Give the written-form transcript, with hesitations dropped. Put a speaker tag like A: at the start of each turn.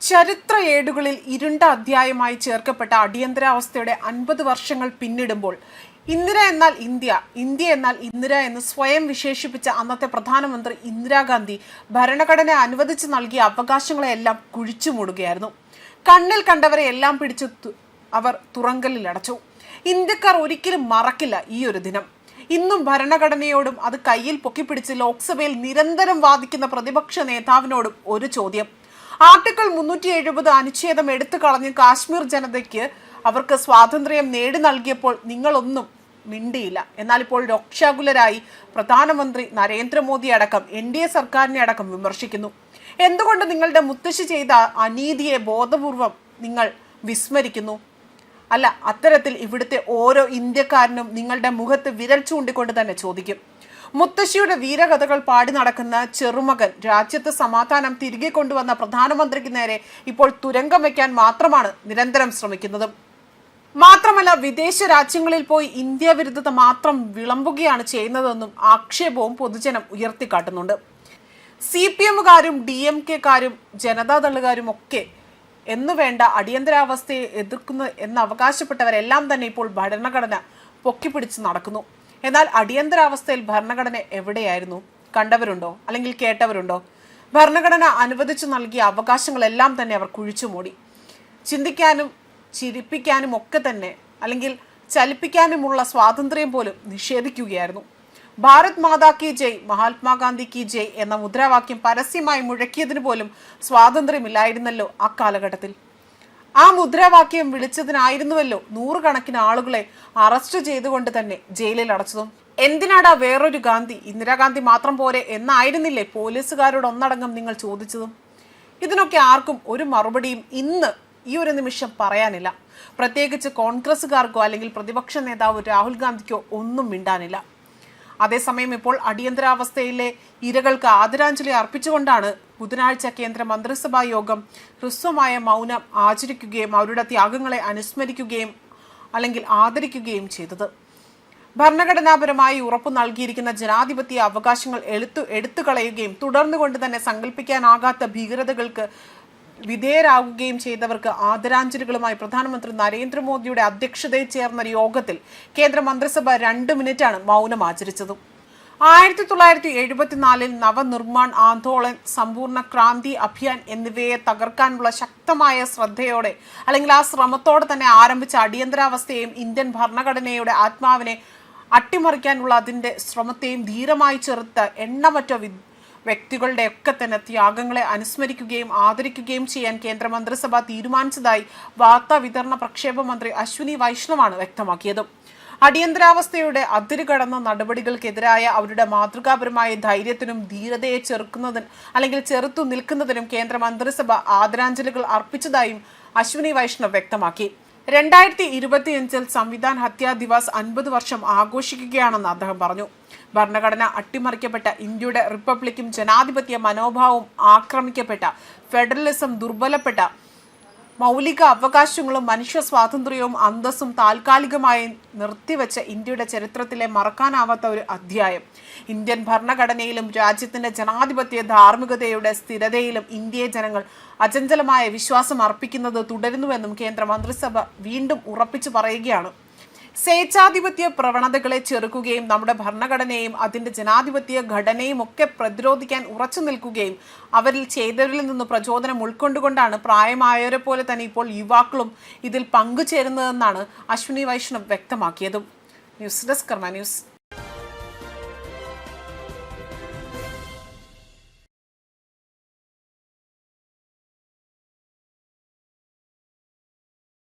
A: ചരിത്ര ഏടുകളിൽ ഇരുണ്ട അധ്യായമായി ചേർക്കപ്പെട്ട അടിയന്തരാവസ്ഥയുടെ 50 വർഷങ്ങൾ പിന്നിടുമ്പോൾ ഇന്ദിര എന്നാൽ ഇന്ത്യ, ഇന്ത്യ എന്നാൽ ഇന്ദിര എന്ന് സ്വയം വിശേഷിപ്പിച്ച അന്നത്തെ പ്രധാനമന്ത്രി ഇന്ദിരാഗാന്ധി ഭരണഘടന അനുവദിച്ചു നൽകിയ അവകാശങ്ങളെല്ലാം കുഴിച്ചു മൂടുകയായിരുന്നു. കണ്ണിൽ കണ്ടവരെ എല്ലാം പിടിച്ചു അവർ തുറങ്കലിലടച്ചു. ഇന്ത്യക്കാർ ഒരിക്കലും മറക്കില്ല ഈ ഒരു ദിനം. ഇന്നും ഭരണഘടനയോടും അത് കയ്യിൽ പൊക്കിപ്പിടിച്ച് ലോക്സഭയിൽ നിരന്തരം വാദിക്കുന്ന പ്രതിപക്ഷ നേതാവിനോടും ഒരു ചോദ്യം. ആർട്ടിക്കിൾ 370 അനുച്ഛേദം എടുത്തു കളഞ്ഞ് കാശ്മീർ ജനതയ്ക്ക് അവർക്ക് സ്വാതന്ത്ര്യം നേടി നൽകിയപ്പോൾ നിങ്ങളൊന്നും മിണ്ടിയില്ല. എന്നാൽ ഇപ്പോൾ രോക്ഷാകുലരായി പ്രധാനമന്ത്രി നരേന്ദ്രമോദി അടക്കം NDA സർക്കാരിനെ അടക്കം വിമർശിക്കുന്നു. എന്തുകൊണ്ട് നിങ്ങളുടെ മുത്തശ്ശി ചെയ്ത അനീതിയെ ബോധപൂർവം നിങ്ങൾ വിസ്മരിക്കുന്നു? അല്ല, അത്തരത്തിൽ ഇവിടുത്തെ ഓരോ ഇന്ത്യക്കാരനും നിങ്ങളുടെ മുഖത്ത് വിരൽ ചൂണ്ടിക്കൊണ്ട് തന്നെ ചോദിക്കും. മുത്തശ്ശിയുടെ വീരകഥകൾ പാടി നടക്കുന്ന ചെറുമകൻ രാജ്യത്ത് സമാധാനം തിരികെ കൊണ്ടുവന്ന പ്രധാനമന്ത്രിക്ക് നേരെ ഇപ്പോൾ തുരങ്കം വയ്ക്കാൻ മാത്രമാണ് നിരന്തരം ശ്രമിക്കുന്നത്. മാത്രമല്ല, വിദേശ രാജ്യങ്ങളിൽ പോയി ഇന്ത്യ വിരുദ്ധത മാത്രം വിളമ്പുകയാണ് ചെയ്യുന്നതെന്നും ആക്ഷേപവും പൊതുജനം ഉയർത്തിക്കാട്ടുന്നുണ്ട്. CPM-കാരും DMK-കാരും ജനതാദളുകാരും ഒക്കെ എന്നുവേണ്ട അടിയന്തരാവസ്ഥയെ എതിർക്കുന്നു എന്ന് അവകാശപ്പെട്ടവരെല്ലാം തന്നെ ഇപ്പോൾ ഭരണഘടന പൊക്കിപ്പിടിച്ച് നടക്കുന്നു. എന്നാൽ അടിയന്തരാവസ്ഥയിൽ ഭരണഘടന എവിടെയായിരുന്നു? കണ്ടവരുണ്ടോ? അല്ലെങ്കിൽ കേട്ടവരുണ്ടോ? ഭരണഘടന അനുവദിച്ചു നൽകിയ അവകാശങ്ങളെല്ലാം തന്നെ അവർ കുഴിച്ചു മൂടി. ചിന്തിക്കാനും ചിരിപ്പിക്കാനും ഒക്കെ തന്നെ, അല്ലെങ്കിൽ ചലിപ്പിക്കാനുമുള്ള സ്വാതന്ത്ര്യം പോലും നിഷേധിക്കുകയായിരുന്നു. ഭാരത് മാതാ കി ജയ്, മഹാത്മാഗാന്ധി കി ജയ് എന്ന മുദ്രാവാക്യം പരസ്യമായി മുഴക്കിയതിന് പോലും സ്വാതന്ത്ര്യമില്ലായിരുന്നല്ലോ ആ കാലഘട്ടത്തിൽ. ആ മുദ്രാവാക്യം വിളിച്ചതിനായിരുന്നുവല്ലോ നൂറുകണക്കിന് ആളുകളെ അറസ്റ്റ് ചെയ്തുകൊണ്ട് തന്നെ ജയിലിൽ അടച്ചതും. എന്തിനാടാ വേറൊരു ഗാന്ധി, ഇന്ദിരാഗാന്ധി മാത്രം പോരെ എന്നായിരുന്നില്ലേ പോലീസുകാരോട് ഒന്നടങ്കം നിങ്ങൾ ചോദിച്ചതും? ഇതിനൊക്കെ ആർക്കും ഒരു മറുപടിയും ഇന്ന് ഈ ഒരു നിമിഷം പറയാനില്ല. പ്രത്യേകിച്ച് കോൺഗ്രസുകാർക്കോ അല്ലെങ്കിൽ പ്രതിപക്ഷ നേതാവ് രാഹുൽ ഗാന്ധിക്കോ ഒന്നും മിണ്ടാനില്ല. അതേസമയം ഇപ്പോൾ അടിയന്തരാവസ്ഥയിലെ ഇരകൾക്ക് ആദരാഞ്ജലി അർപ്പിച്ചുകൊണ്ടാണ് ബുധനാഴ്ച കേന്ദ്ര മന്ത്രിസഭാ യോഗം ഹ്രസ്വമായ മൗനം ആചരിക്കുകയും അവരുടെ ത്യാഗങ്ങളെ അനുസ്മരിക്കുകയും അല്ലെങ്കിൽ ആദരിക്കുകയും ചെയ്തത്. ഭരണഘടനാപരമായി ഉറപ്പു നൽകിയിരിക്കുന്ന ജനാധിപത്യ അവകാശങ്ങൾ എടുത്തു കളയുകയും തുടർന്നുകൊണ്ട് തന്നെ സങ്കല്പിക്കാനാകാത്ത ഭീകരതകൾക്ക് വിധേയരാകുകയും ചെയ്തവർക്ക് ആദരാഞ്ജലികളുമായി പ്രധാനമന്ത്രി നരേന്ദ്രമോദിയുടെ അധ്യക്ഷതയിൽ ചേർന്ന യോഗത്തിൽ കേന്ദ്ര മന്ത്രിസഭ 2 മിനിറ്റാണ് മൗനം ആചരിച്ചത്. 1974 നവനിർമ്മാൺ ആന്തോളൻ, സമ്പൂർണ്ണ ക്രാന്തി അഭിയാൻ എന്നിവയെ തകർക്കാനുള്ള ശക്തമായ ശ്രദ്ധയോടെ അല്ലെങ്കിൽ ആ ശ്രമത്തോടെ തന്നെ ആരംഭിച്ച അടിയന്തരാവസ്ഥയെയും ഇന്ത്യൻ ഭരണഘടനയുടെ ആത്മാവിനെ അട്ടിമറിക്കാനുള്ള അതിൻ്റെ ശ്രമത്തെയും ധീരമായി ചെറുത്ത എണ്ണമറ്റ വ്യക്തികളുടെ ഒക്കെ തന്നെ ത്യാഗങ്ങളെ അനുസ്മരിക്കുകയും ആദരിക്കുകയും ചെയ്യാൻ കേന്ദ്ര മന്ത്രിസഭ തീരുമാനിച്ചതായി വാർത്താ വിതരണ പ്രക്ഷേപ മന്ത്രി അശ്വിനി വൈഷ്ണവാണ് വ്യക്തമാക്കിയത്. അടിയന്തരാവസ്ഥയുടെ അതിരുകടന്ന നടപടികൾക്കെതിരായ അവരുടെ മാതൃകാപരമായ ധൈര്യത്തിനും ധീരതയെ ചെറുത്തു നിൽക്കുന്നതിനും കേന്ദ്ര മന്ത്രിസഭ ആദരാഞ്ജലികൾ അർപ്പിച്ചതായും അശ്വിനി വൈഷ്ണവ് വ്യക്തമാക്കി. 2025 സംവിധാൻ ഹത്യാ ദിവസ് 50 വർഷം ആഘോഷിക്കുകയാണെന്ന് അദ്ദേഹം പറഞ്ഞു. ഭരണഘടന അട്ടിമറിക്കപ്പെട്ട ഇന്ത്യയുടെ റിപ്പബ്ലിക്കും ജനാധിപത്യ മനോഭാവവും ആക്രമിക്കപ്പെട്ട ഫെഡറലിസം ദുർബലപ്പെട്ട മൗലിക അവകാശങ്ങളും മനുഷ്യ സ്വാതന്ത്ര്യവും അന്തസ്സും താൽക്കാലികമായി നിർത്തിവെച്ച ഇന്ത്യയുടെ ചരിത്രത്തിലെ മറക്കാനാവാത്ത ഒരു അധ്യായം. ഇന്ത്യൻ ഭരണഘടനയിലും രാജ്യത്തിന്റെ ജനാധിപത്യ ധാർമ്മികതയുടെ സ്ഥിരതയിലും ഇന്ത്യയെ ജനങ്ങൾ അചഞ്ചലമായ വിശ്വാസം അർപ്പിക്കുന്നത് തുടരുന്നുവെന്നും കേന്ദ്ര മന്ത്രിസഭ വീണ്ടും ഉറപ്പിച്ചു പറയുകയാണ്. സ്വേച്ഛാധിപത്യ പ്രവണതകളെ ചെറുക്കുകയും നമ്മുടെ ഭരണഘടനയും അതിൻ്റെ ജനാധിപത്യ ഘടനയും ഒക്കെ പ്രതിരോധിക്കാൻ ഉറച്ചു നിൽക്കുകയും അവരിൽ ചെയ്തവരിൽ നിന്ന് പ്രചോദനം ഉൾക്കൊണ്ടുകൊണ്ടാണ് പ്രായമായവരെ പോലെ തന്നെ ഇപ്പോൾ യുവാക്കളും ഇതിൽ പങ്കുചേരുന്നതെന്നാണ് അശ്വിനി വൈഷ്ണവ് വ്യക്തമാക്കിയതും. ന്യൂസ് ഡെസ്ക് കർമ്മ ന്യൂസ്.